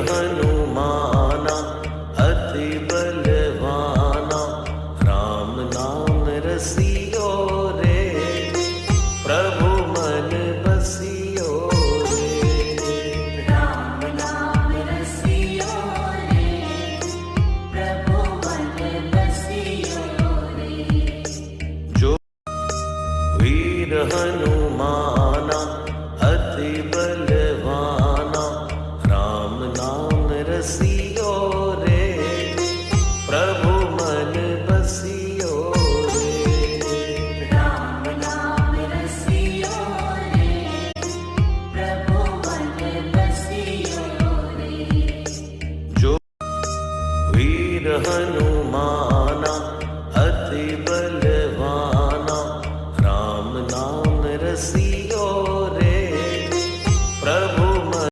हनुमाना अति बलवाना, राम नाम रसियो रे, प्रभु मन बसियो रे। राम नाम रसियो रे, प्रभु मन बसियो रे। जो वीर हनुमाना अति बलवाना, राम नाम रसियो रे, प्रभु मन बसियो रे। राम नाम रसियो रे, प्रभु मन बसियो रे। जो वीर हनुमाना